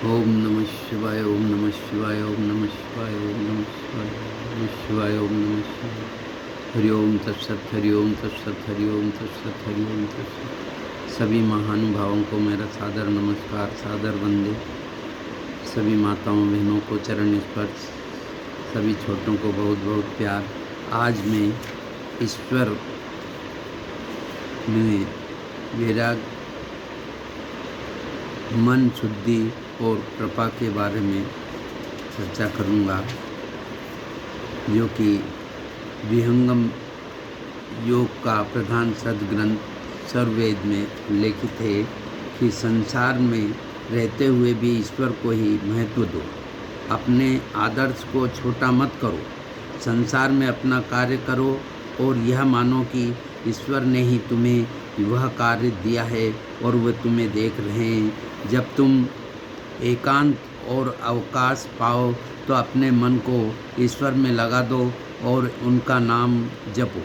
ओम नमः शिवाय, ओम नमः शिवाय, ओम नमः शिवाय, ओम नमः शिवाय, ओम नमः शिवाय, ओम नमः शिवाय। हरि ओम तत्सत, हरि ओम तत्सत, हरि ओम तत्सत, हरि ओम तत्सत। सभी महानुभावों को मेरा सादर नमस्कार, सादर वंदे। सभी माताओं बहनों को चरण स्पर्श, सभी छोटों को बहुत बहुत प्यार। आज मैं ईश्वर में वैराग, मन शुद्धि और कृपा के बारे में चर्चा करूंगा, जो कि विहंगम योग का प्रधान सद्ग्रंथ सर्ववेद में उल्लेखित है कि संसार में रहते हुए भी ईश्वर को ही महत्व दो। अपने आदर्श को छोटा मत करो। संसार में अपना कार्य करो और यह मानो कि ईश्वर ने ही तुम्हें वह कार्य दिया है और वह तुम्हें देख रहे हैं। जब तुम एकांत और अवकाश पाओ तो अपने मन को ईश्वर में लगा दो और उनका नाम जपो।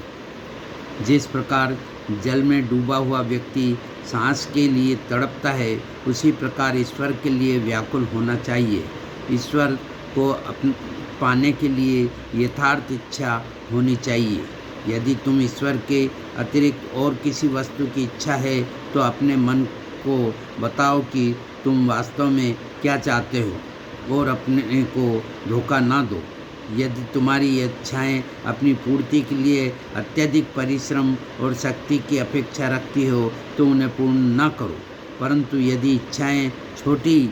जिस प्रकार जल में डूबा हुआ व्यक्ति सांस के लिए तड़पता है, उसी प्रकार ईश्वर के लिए व्याकुल होना चाहिए। ईश्वर को पाने के लिए यथार्थ इच्छा होनी चाहिए। यदि तुम ईश्वर के अतिरिक्त और किसी वस्तु की इच्छा है तो अपने मन को बताओ कि तुम वास्तव में क्या चाहते हो और अपने को धोखा ना दो। यदि तुम्हारी इच्छाएं अपनी पूर्ति के लिए अत्यधिक परिश्रम और शक्ति की अपेक्षा रखती हो तो उन्हें पूर्ण न करो, परंतु यदि इच्छाएं छोटी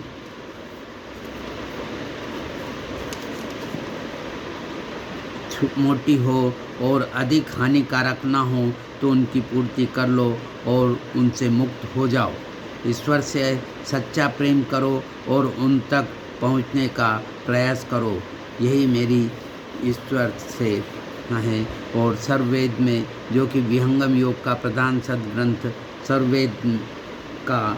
मोटी हो और अधिक हानिकारक ना हो तो उनकी पूर्ति कर लो और उनसे मुक्त हो जाओ। ईश्वर से सच्चा प्रेम करो और उन तक पहुंचने का प्रयास करो। यही मेरी ईश्वर से है। और सर्ववेद में, जो कि विहंगम योग का प्रधान सद्ग्रंथ सर्ववेद का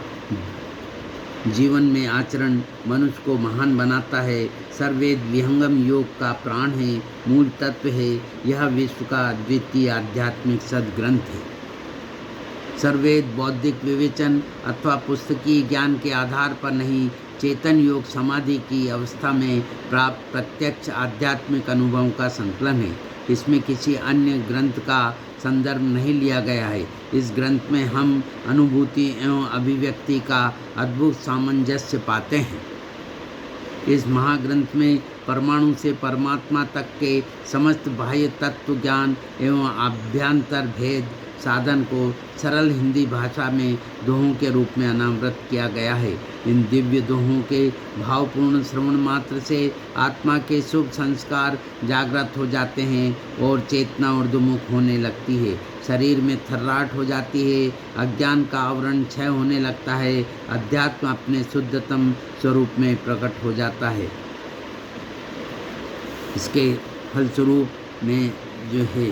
जीवन में आचरण मनुष्य को महान बनाता है। सर्ववेद विहंगम योग का प्राण है, मूल तत्व है। यह विश्व का अद्वितीय आध्यात्मिक सद्ग्रंथ है। सर्ववेद बौद्धिक विवेचन अथवा पुस्तकीय ज्ञान के आधार पर नहीं, चेतन योग समाधि की अवस्था में प्राप्त प्रत्यक्ष आध्यात्मिक अनुभवों का संकलन है। इसमें किसी अन्य ग्रंथ का संदर्भ नहीं लिया गया है। इस ग्रंथ में हम अनुभूति एवं अभिव्यक्ति का अद्भुत सामंजस्य पाते हैं। इस महाग्रंथ में परमाणु से परमात्मा तक के समस्त बाह्य तत्व ज्ञान एवं आभ्यंतर भेद साधन को सरल हिंदी भाषा में दोहों के रूप में अनावृत किया गया है। इन दिव्य दोहों के भावपूर्ण श्रवण मात्र से आत्मा के शुभ संस्कार जागृत हो जाते हैं और चेतना ऊर्ध्वमुख होने लगती है। शरीर में थर्राहट हो जाती है, अज्ञान का आवरण क्षय होने लगता है, अध्यात्म अपने शुद्धतम स्वरूप में प्रकट हो जाता है। इसके फलस्वरूप में जो है,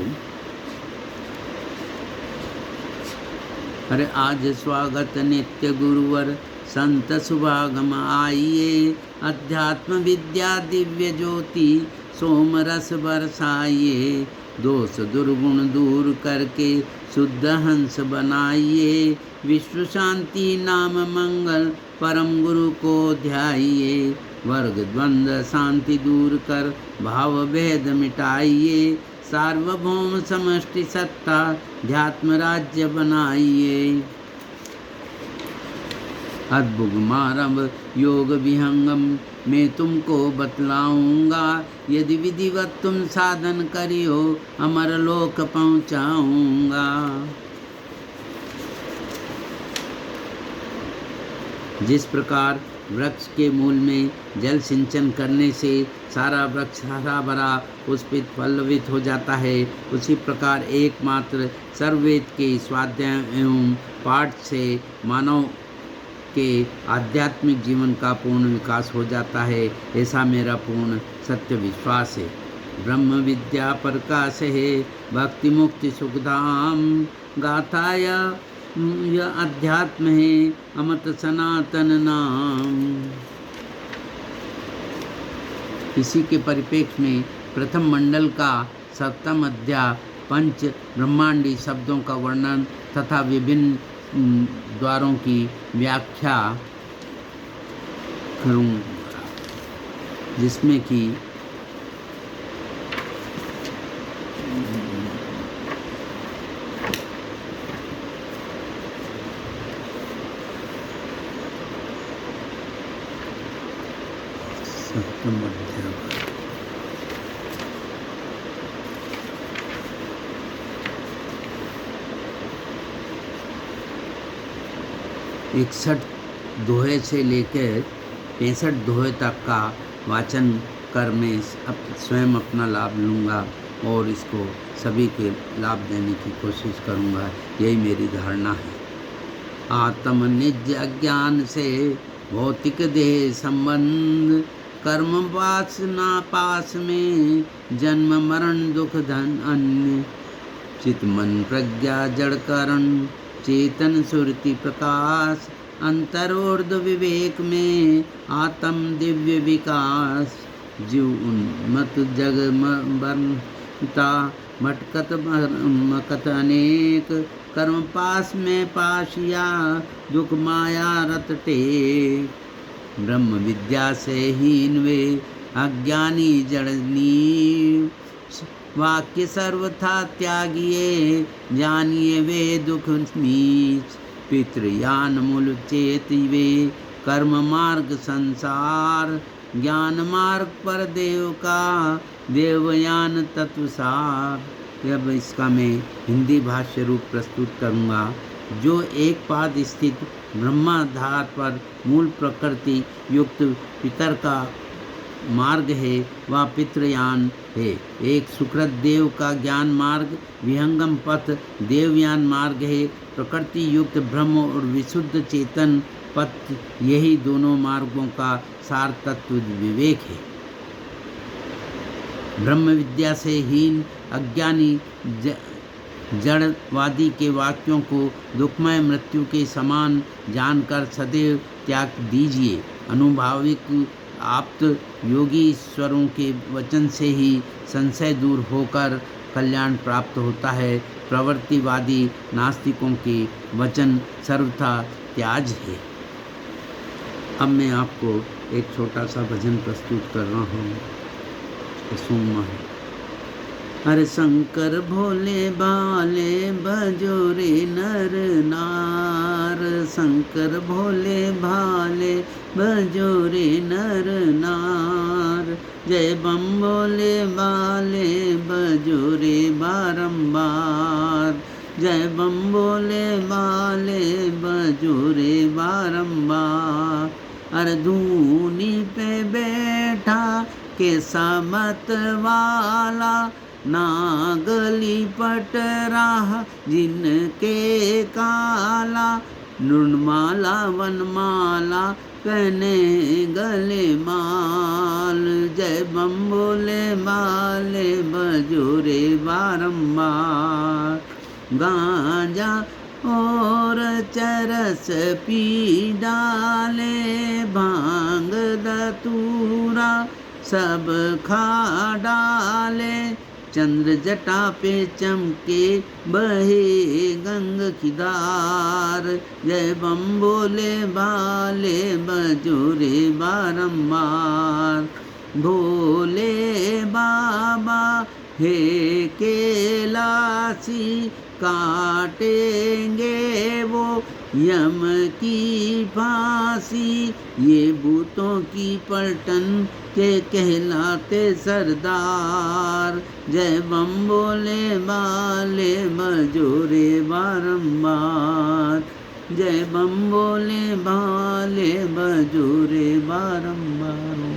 अरे आज स्वागत नित्य गुरुवर संत शुभागम आइए, अध्यात्म विद्या दिव्य ज्योति सोम रस बरसाइए, दोष दुर्गुण दूर करके शुद्ध हंस बनाइए, विश्व शांति नाम मंगल परम गुरु को ध्याइए, वर्ग द्वंद्व शांति दूर कर भाव भेद मिटाइए, सार्वभौम समष्टि सत्ता ध्यात्म राज्य बनाइए। अद्भुत मारव योग विहंगम मैं तुमको बतलाऊंगा, यदि विधिवत तुम साधन करियो अमर लोक पहुंचाऊंगा। जिस प्रकार वृक्ष के मूल में जल सिंचन करने से सारा वृक्ष हरा भरा पुष्पित पल्लवित हो जाता है, उसी प्रकार एकमात्र सर्ववेद के स्वाध्याय एवं पाठ से मानव के आध्यात्मिक जीवन का पूर्ण विकास हो जाता है। ऐसा मेरा पूर्ण सत्य विश्वास है। ब्रह्म विद्या प्रकाश है, भक्ति मुक्ति सुखधाम, गाथाय यह अध्यात्म है अमत सनातन नाम। इसी के परिप्रेक्ष्य में प्रथम मंडल का सप्तम अध्याय पंच ब्रह्मांडी शब्दों का वर्णन तथा विभिन्न द्वारों की व्याख्या करूँगा, जिसमें कि मध्य 61 दोहे से लेकर 65 दोहे तक का वाचन कर मैं स्वयं अपना लाभ लूँगा और इसको सभी के लाभ देने की कोशिश करूँगा। यही मेरी धारणा है। आत्म निज अज्ञान से भौतिक देह संबंध, कर्म वासना पास में जन्म मरण दुख धन अन्य, चित मन प्रज्ञा जड़ करण चेतन सुरति प्रकाश, अंतरोर्ध विवेक में आत्म दिव्य विकास, जीव उन्मत जग बनता भटकत मकत अनेक, कर्म पास में पाशिया दुख माया रत टेक, ब्रह्म विद्या से हीन वे अज्ञानी जड़नी, वाक्य सर्वथा त्यागिए जानिए वे दुख नीच, पितृयान मूल चेत वे कर्म मार्ग संसार, ज्ञान मार्ग पर देव का देवयान तत्वसार। अब इसका मैं हिंदी भाष्य रूप प्रस्तुत करूँगा। जो एक पाद स्थित ब्रह्माधार पर मूल प्रकृति युक्त पितर का मार्ग है वह पितृयान है। एक सुकृत देव का ज्ञान मार्ग विहंगम पथ देवयान मार्ग है। प्रकृति युक्त ब्रह्म और विशुद्ध चेतन पथ, यही दोनों मार्गों का सार तत्व विवेक है। ब्रह्म विद्या से हीन अज्ञानी जड़वादी के वाक्यों को दुखमय मृत्यु के समान जानकर सदैव त्याग दीजिए। अनुभाविक आप्त योगी ईश्वरों के वचन से ही संशय दूर होकर कल्याण प्राप्त होता है। प्रवृत्तिवादी नास्तिकों के वचन सर्वथा त्याज है। अब मैं आपको एक छोटा सा भजन प्रस्तुत कर रहा हूँ। सुनमा है। अरे शंकर भोले बाले भजो रे नर नार, शंकर भोले भाले भजो रे नर नार, जय बम भोले बाले भजो रे बारंबार, जय बम भोले बाले भजो रे बारंबार। अरे धूनी पे बैठा कैसा मत वाला, नागली पट रहा जिनके काला, नृणमाला वनमाला पहने गले माल, जय बम भोले बाले बजो रे बारंबार। गांजा और चरस पी डाले, भांग धतूरा सब खा डाले, चंद्र जटा पे चमके बहे गंग की धार, जय बम भोले बाले बजो रे बारंबार। भोले बाबा हे कैलासी, काटेंगे वो यम की फांसी, ये भूतों की पलटन के कहलाते सरदार, जय बम भोले बाले बजो रे बारंबार, जय बम भोले बाले बजो रे बारंबार।